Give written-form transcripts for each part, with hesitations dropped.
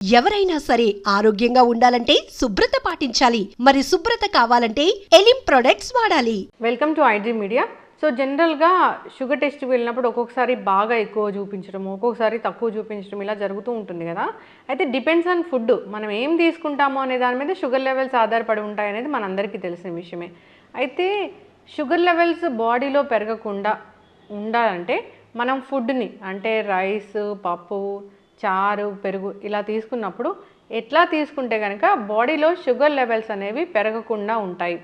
ఎవరైనా సరే ఆరోగ్యంగా ఉండాలంటే శుభ్రత పాటించాలి. మరి శుభ్రత కావాలంటే ఎలిం ప్రొడక్ట్స్ వాడాలి. Welcome to iDream media. So జనరల్గా షుగర్ టెస్ట్ వెళ్ళినప్పుడు ఒక్కొక్కసారి బాగా ఎక్కువ చూపించడం, ఒక్కొక్కసారి తక్కువ చూపించడం ఇలా జరుగుతూ ఉంటుంది కదా. అయితే డిపెండ్స్ ఆన్ ఫుడ్, మనం ఏం తీసుకుంటామో అనే దాని మీద షుగర్ లెవెల్స్ ఆధారపడి ఉంటాయి అనేది మనందరికీ తెలిసిన విషయమే. అయితే షుగర్ లెవెల్స్ బాడీలో పెరగకుండా ఉండాలంటే మనం ఫుడ్ని అంటే రైస్, పప్పు, చారు, పెరుగు ఇలా తీసుకున్నప్పుడు ఎట్లా తీసుకుంటే కనుక బాడీలో షుగర్ లెవెల్స్ అనేవి పెరగకుండా ఉంటాయి,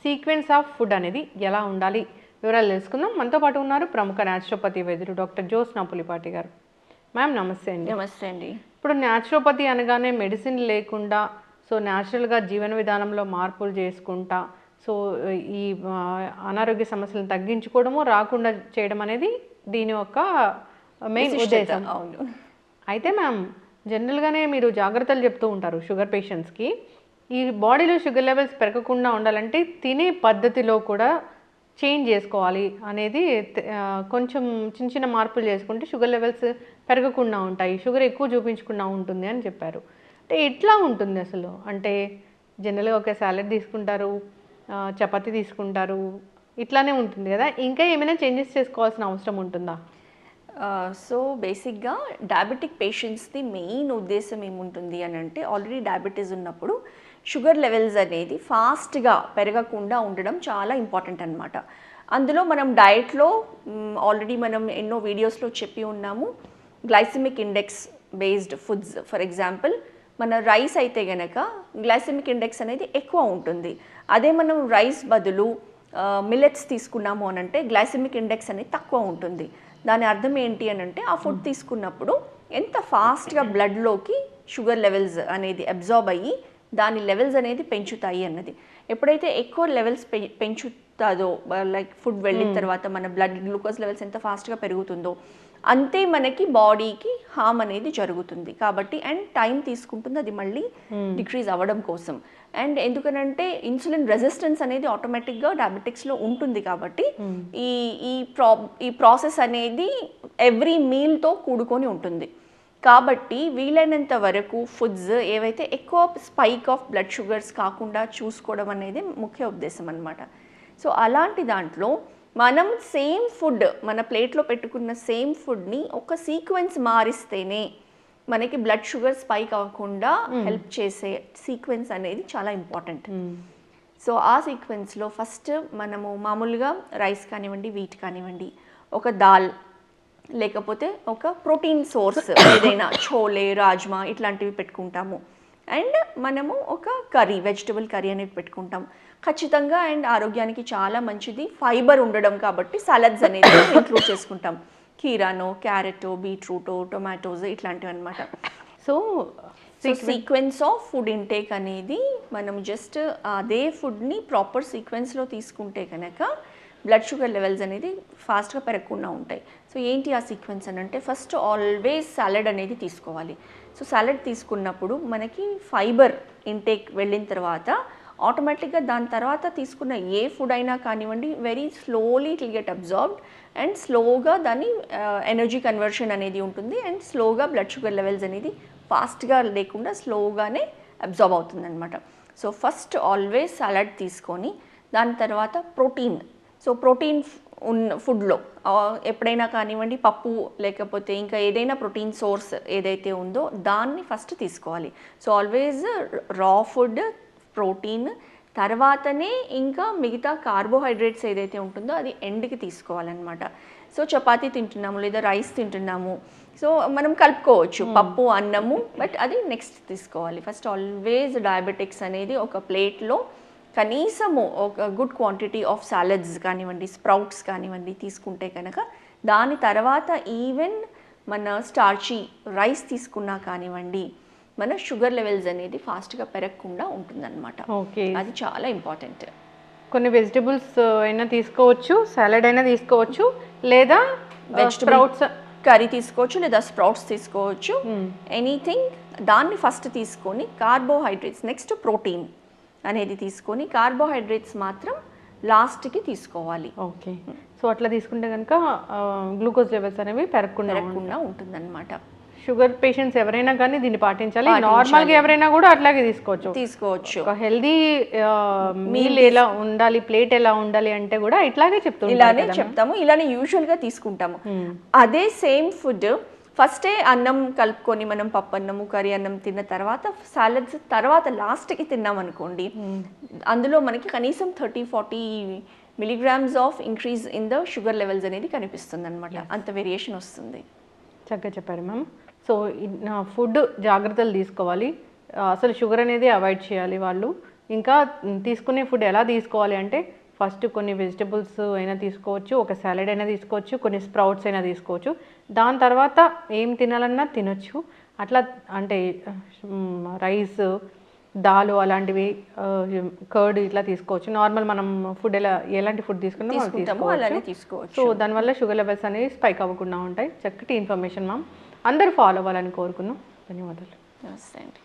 సీక్వెన్స్ ఆఫ్ ఫుడ్ అనేది ఎలా ఉండాలి వివరాలు తెలుసుకుందాం. మనతో పాటు ఉన్నారు ప్రముఖ న్యాచురోపతి వైద్యులు డాక్టర్ జ్యోత్స్న పులిపాటి గారు. మ్యామ్ నమస్తే అండి. నమస్తే అండి. ఇప్పుడు న్యాచురోపతి అనగానే మెడిసిన్ లేకుండా సో న్యాచురల్గా జీవన విధానంలో మార్పులు చేసుకుంటా సో ఈ అనారోగ్య సమస్యలను తగ్గించుకోవడము, రాకుండా చేయడం అనేది దీని యొక్క మెయిన్ ఉద్దేశం. అవును. అయితే మ్యామ్ జనరల్గానే మీరు జాగ్రత్తలు చెప్తూ ఉంటారు షుగర్ పేషెంట్స్కి. ఈ బాడీలో షుగర్ లెవెల్స్ పెరగకుండా ఉండాలంటే తినే పద్ధతిలో కూడా చేంజ్ చేసుకోవాలి అనేది, కొంచెం చిన్న చిన్న మార్పులు చేసుకుంటే షుగర్ లెవెల్స్ పెరగకుండా ఉంటాయి, షుగర్ ఎక్కువ చూపించకుండా ఉంటుంది అని చెప్పారు. అంటే ఎట్లా ఉంటుంది అసలు? అంటే జనరల్గా ఒక సాలెడ్ తీసుకుంటారు, చపాతీ తీసుకుంటారు, ఇట్లానే ఉంటుంది కదా. ఇంకా ఏమైనా చేంజెస్ చేసుకోవాల్సిన అవసరం ఉంటుందా? సో బేసిక్గా డయాబెటిక్ పేషెంట్స్ది మెయిన్ ఉద్దేశం ఏముంటుంది అని అంటే, ఆల్రెడీ డయాబెటీస్ ఉన్నప్పుడు షుగర్ లెవెల్స్ అనేది ఫాస్ట్గా పెరగకుండా ఉండడం చాలా ఇంపార్టెంట్ అనమాట. అందులో మనం డయట్లో ఆల్రెడీ మనం ఎన్నో వీడియోస్లో చెప్పి ఉన్నాము, glycemic index based foods. For example మన రైస్ అయితే గనక గ్లైసెమిక్ ఇండెక్స్ అనేది ఎక్కువ ఉంటుంది. అదే మనం రైస్ బదులు మిల్లెట్స్ తీసుకున్నాము అని అంటే గ్లైసెమిక్ ఇండెక్స్ అనేది తక్కువ ఉంటుంది. దాని అర్థం ఏంటి అని అంటే, ఆ ఫుడ్ తీసుకున్నప్పుడు ఎంత ఫాస్ట్గా బ్లడ్లోకి షుగర్ లెవెల్స్ అనేది అబ్జార్బ్ అయ్యి దాని లెవెల్స్ అనేది పెంచుతాయి అన్నది. ఎప్పుడైతే ఎక్కువ లెవెల్స్ పెంచుతుందో, లైక్ ఫుడ్ వెళ్ళిన తర్వాత మన బ్లడ్ గ్లూకోజ్ లెవెల్స్ ఎంత ఫాస్ట్గా పెరుగుతుందో అంతే మనకి బాడీకి హామ్ అనేది జరుగుతుంది. కాబట్టి అండ్ టైం తీసుకుంటుంది అది మళ్ళీ డిక్రీజ్ అవ్వడం కోసం. అండ్ ఎందుకనంటే ఇన్సులిన్ రెసిస్టెన్స్ అనేది ఆటోమేటిక్గా డయాబెటిక్స్లో ఉంటుంది. కాబట్టి ఈ ప్రాసెస్ అనేది ఎవ్రీ మీల్తో కూడుకొని ఉంటుంది. కాబట్టి వీలైనంత వరకు ఫుడ్స్ ఏవైతే ఎక్కువ స్పైక్ ఆఫ్ బ్లడ్ షుగర్స్ కాకుండా చూసుకోవడం అనేది ముఖ్య ఉద్దేశం అన్నమాట. సో అలాంటి దాంట్లో మనం సేమ్ ఫుడ్ మన ప్లేట్లో పెట్టుకున్న సేమ్ ఫుడ్ని ఒక సీక్వెన్స్ మారిస్తేనే మనకి బ్లడ్ షుగర్ స్పైక్ అవ్వకుండా హెల్ప్ చేసే సీక్వెన్స్ అనేది చాలా ఇంపార్టెంట్. సో ఆ సీక్వెన్స్లో ఫస్ట్ మనము మామూలుగా రైస్ కానివ్వండి, వీట్ కానివ్వండి, ఒక దాల్ లేకపోతే ఒక ప్రోటీన్ సోర్స్ ఏదైనా ఛోలే, రాజ్మా ఇట్లాంటివి పెట్టుకుంటాము. అండ్ మనము ఒక కర్రీ, వెజిటబుల్ కర్రీ అనేది పెట్టుకుంటాం ఖచ్చితంగా. అండ్ ఆరోగ్యానికి చాలా మంచిది, ఫైబర్ ఉండడం కాబట్టి సలాడ్స్ అనేది ఇంక్లూడ్ చేసుకుంటాం. కీరానో, క్యారెటో, బీట్రూటో, టొమాటోస్ ఇట్లాంటివి అనమాట. So sequence of food intake అనేది మనం జస్ట్ అదే ఫుడ్ని ప్రాపర్ సీక్వెన్స్లో తీసుకుంటే కనుక బ్లడ్ షుగర్ లెవెల్స్ అనేది ఫాస్ట్గా పెరగకుండా ఉంటాయి. సో ఏంటి ఆ సీక్వెన్స్ అని అంటే, ఫస్ట్ ఆల్వేస్ సాలడ్ అనేది తీసుకోవాలి. సో సాలడ్ తీసుకున్నప్పుడు మనకి ఫైబర్ ఇంటేక్ వెళ్ళిన తర్వాత ఆటోమేటిక్గా దాని తర్వాత తీసుకున్న ఏ ఫుడ్ అయినా కానివ్వండి very slowly it will get absorbed and స్లోగా దాని ఎనర్జీ కన్వర్షన్ అనేది ఉంటుంది. అండ్ స్లోగా బ్లడ్ షుగర్ లెవెల్స్ అనేది ఫాస్ట్గా లేకుండా స్లోగానే అబ్జార్బ్ అవుతుంది అనమాట. సో ఫస్ట్ ఆల్వేస్ సాలడ్ తీసుకొని దాని తర్వాత ప్రోటీన్. సో ప్రోటీన్ ఉన్న ఫుడ్లో ఎప్పుడైనా కానివ్వండి పప్పు లేకపోతే ఇంకా ఏదైనా ప్రోటీన్ సోర్స్ ఏదైతే ఉందో దాన్ని ఫస్ట్ తీసుకోవాలి. సో ఆల్వేస్ రా ఫుడ్, ప్రోటీన్, తర్వాతనే ఇంకా మిగతా కార్బోహైడ్రేట్స్ ఏదైతే ఉంటుందో అది ఎండ్కి తీసుకోవాలన్నమాట. సో చపాతీ తింటున్నాము లేదా రైస్ తింటున్నాము, సో మనం కలుపుకోవచ్చు పప్పు, అన్నము, బట్ అది నెక్స్ట్ తీసుకోవాలి. ఫస్ట్ ఆల్వేస్ డయాబెటిక్స్ అనేది ఒక ప్లేట్లో కనీసము ఒక గుడ్ క్వాంటిటీ ఆఫ్ సాలడ్స్ కానివ్వండి, స్ప్రౌట్స్ కానివ్వండి తీసుకుంటే కనుక దాని తర్వాత ఈవెన్ మన స్టార్చీ రైస్ తీసుకున్నా కానివ్వండి మన షుగర్ లెవెల్స్ అనేది ఫాస్ట్గా పెరగకుండా ఉంటుందన్నమాట. ఓకే, అది చాలా ఇంపార్టెంట్. కొన్ని వెజిటబుల్స్ అయినా తీసుకోవచ్చు, సాలడ్ అయినా తీసుకోవచ్చు, లేదా వెజిటబుల్స్ కర్రీ తీసుకోవచ్చు, లేదా స్ప్రౌట్స్ తీసుకోవచ్చు, ఎనీథింగ్. దాన్ని ఫస్ట్ తీసుకొని కార్బోహైడ్రేట్స్ నెక్స్ట్ ప్రోటీన్ అనేది తీసుకొని కార్బోహైడ్రేట్స్ మాత్రం లాస్ట్కి తీసుకోవాలి. ఓకే, సో అట్లా తీసుకుంటే కనుక గ్లూకోజ్ లెవెల్స్ అనేవి పెరగకుండా ఉంటుందన్నమాట. షుగర్ పేషెంట్స్ ఎవరైనా కానీ దీన్ని పాటించాలి. నార్మల్గా ఎవరైనా కూడా అట్లాగే తీసుకోవచ్చు. ఒక హెల్దీ మీల్ ఎలా ఉండాలి, ప్లేట్ ఎలా ఉండాలి అంటే కూడా ఇట్లాగే ఇలానే చెప్తాము, ఇలానే యూజువల్గా తీసుకుంటాము. అదే సేమ్ ఫుడ్ ఫస్టే అన్నం కలుపుకొని మనం పప్పు అన్నము కర్రీ అన్నం తిన్న తర్వాత సాలడ్స్ తర్వాత లాస్ట్కి తిన్నాం అనుకోండి, అందులో మనకి కనీసం 30-40 milligrams of increase in the sugar levels అనేది కనిపిస్తుంది అనమాట. అంత వేరియేషన్ వస్తుంది. చక్కగా చెప్పారు మ్యామ్. సో ఫుడ్ జాగ్రత్తలు తీసుకోవాలి, అసలు షుగర్ అనేది అవాయిడ్ చేయాలి వాళ్ళు. ఇంకా తీసుకునే ఫుడ్ ఎలా తీసుకోవాలి అంటే ఫస్ట్ కొన్ని వెజిటబుల్స్ అయినా తీసుకోవచ్చు, ఒక సాలడ్ అయినా తీసుకోవచ్చు, కొన్ని స్ప్రౌట్స్ అయినా తీసుకోవచ్చు. దాని తర్వాత ఏం తినాలన్నా తినొచ్చు. అట్లా అంటే రైస్, దాలు అలాంటివి, కర్డ్ ఇట్లా తీసుకోవచ్చు. నార్మల్ మనం ఫుడ్ ఎలాంటి ఫుడ్ తీసుకుంటామో అలానే తీసుకోవచ్చు. సో దానివల్ల షుగర్ లెవెల్స్ అనేవి స్పైక్ అవ్వకుండా ఉంటాయి. చక్కటి ఇన్ఫర్మేషన్ మ్యామ్, అందరూ ఫాలో అవ్వాలని కోరుకున్నాం. ధన్యవాదాలు. నమస్తే అండి.